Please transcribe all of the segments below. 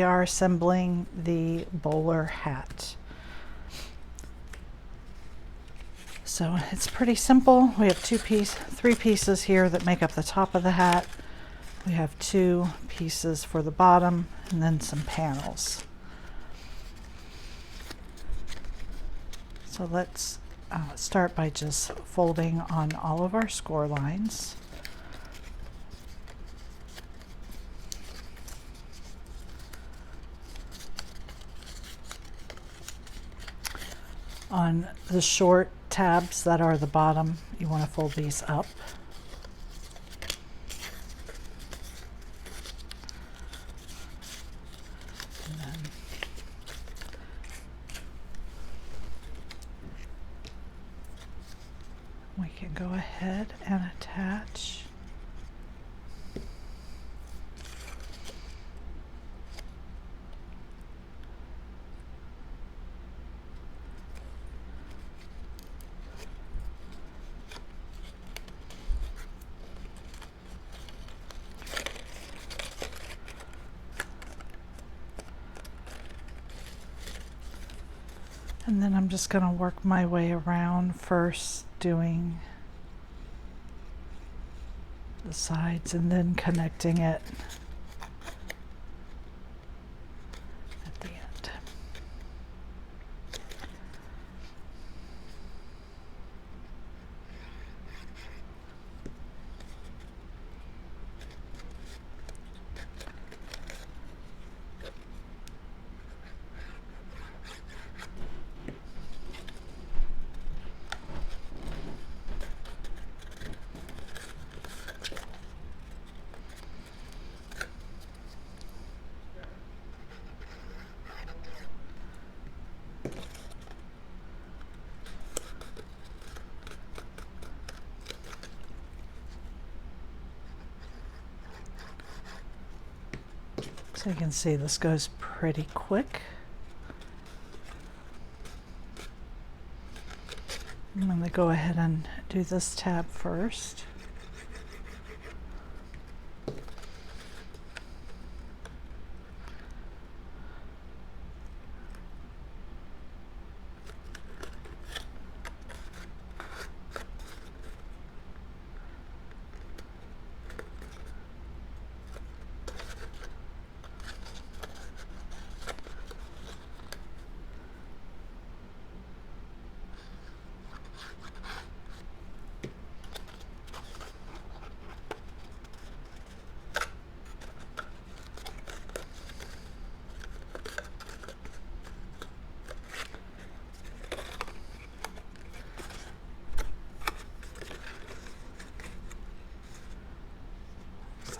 We are assembling the bowler hat. So it's pretty simple. We have three pieces here that make up the top of the hat. We have 2 pieces for the bottom and then some panels. So let's start by just folding on all of our score lines. On the short tabs that are the bottom, you want to fold these up. And then we can go ahead and attach. And then I'm just going to work my way around, first doing the sides and then connecting it at the end. So you can see this goes pretty quick. I'm going to go ahead and do this tab first.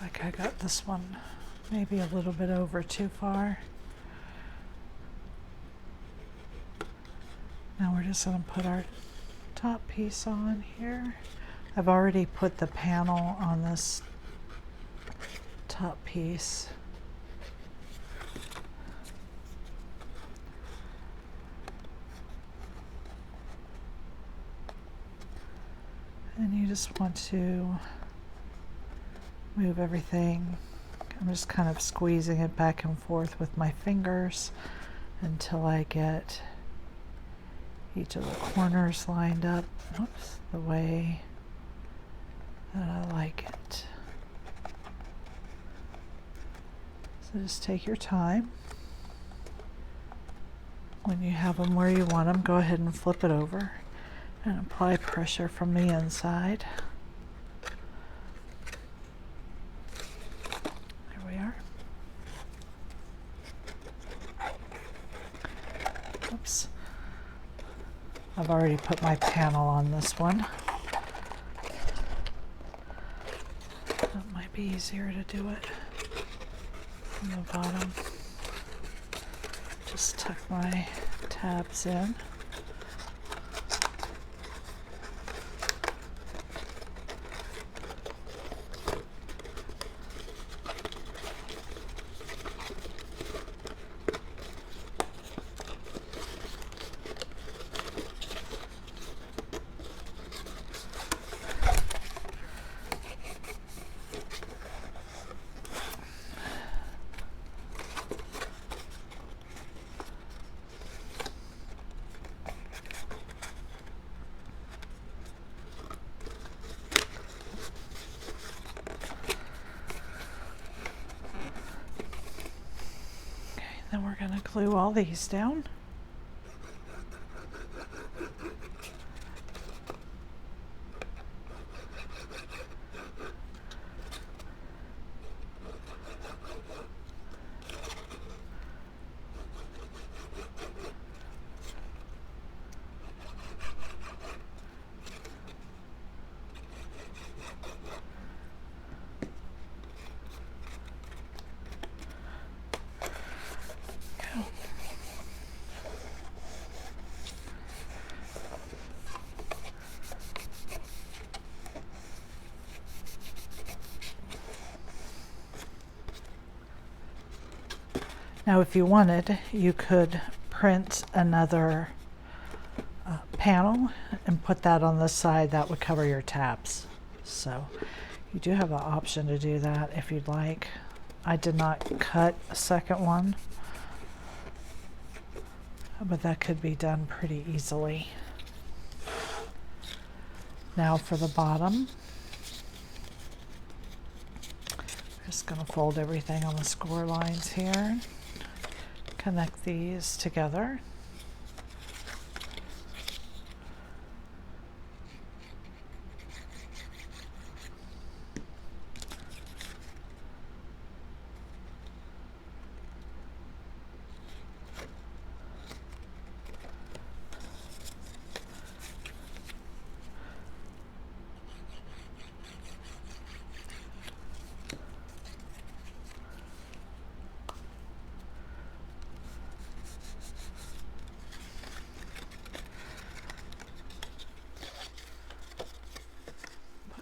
Like I got this one maybe a little bit over too far. Now we're just going to put our top piece on here. I've already put the panel on this top piece. And you just want to move everything. I'm just kind of squeezing it back and forth with my fingers until I get each of the corners lined up, oops, the way that I like it. So just take your time. When you have them where you want them, go ahead and flip it over and apply pressure from the inside. Oops. I've already put my panel on this one. That might be easier to do it from the bottom. Just tuck my tabs in. Then we're going to glue all these down. Now, if you wanted, you could print another panel and put that on the side. That would cover your tabs. So you do have an option to do that if you'd like. I did not cut a second one, but that could be done pretty easily. Now for the bottom, I'm just going to fold everything on the score lines here. Connect these together.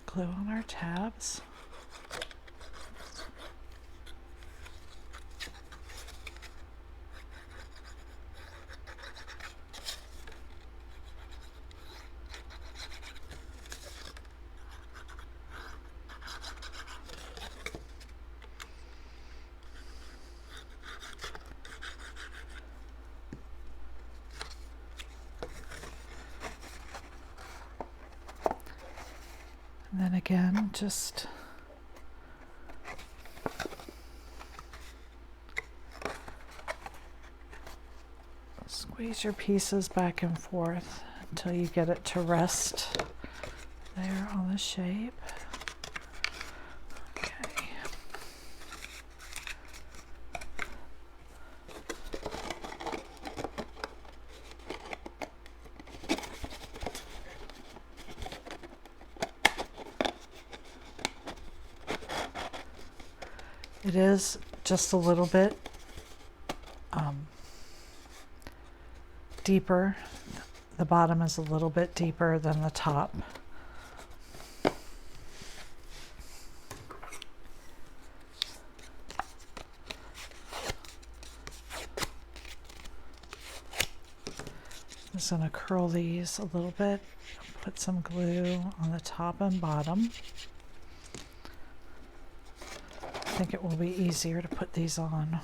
Glue on our tabs. And then again, just squeeze your pieces back and forth until you get it to rest there on the shape. Okay. It is just a little bit deeper. The bottom is a little bit deeper than the top. I'm just going to curl these a little bit, put some glue on the top and bottom. I think it will be easier to put these on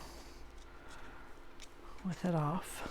with it off.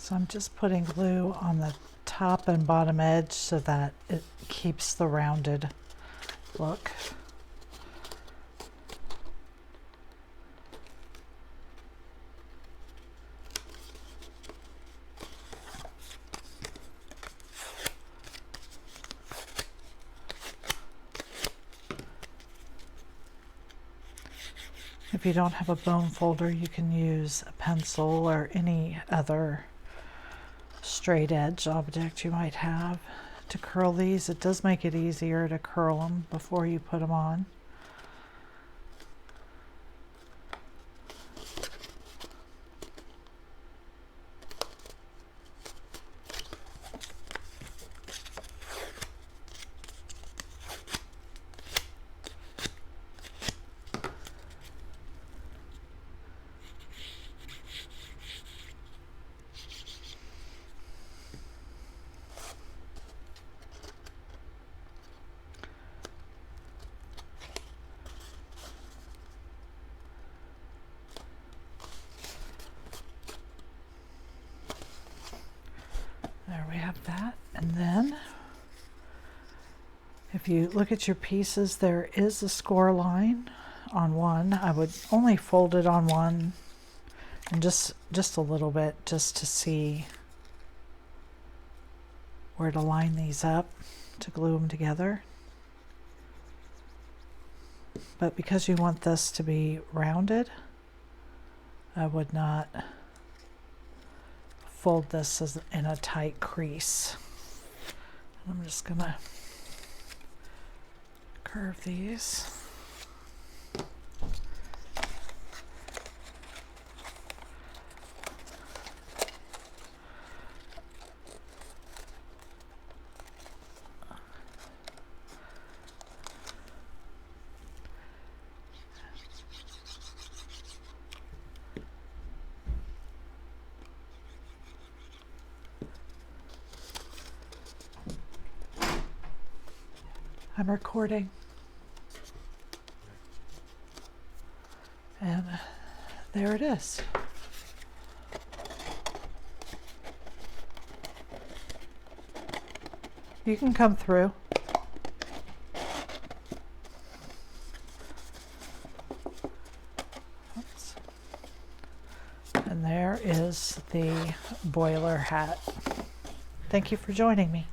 So I'm just putting glue on the top and bottom edge so that it keeps the rounded look. If you don't have a bone folder, you can use a pencil or any other straight edge object you might have to curl these. It does make it easier to curl them before you put them on. There we have that. And then if you look at your pieces, there is a score line on one. I would only fold it on one and just a little bit, just to see where to line these up to glue them together. But because you want this to be rounded, I would not fold this as in a tight crease. I'm just gonna curve these. I'm recording. And there it is. You can come through. Oops. And there is the boiler hat. Thank you for joining me.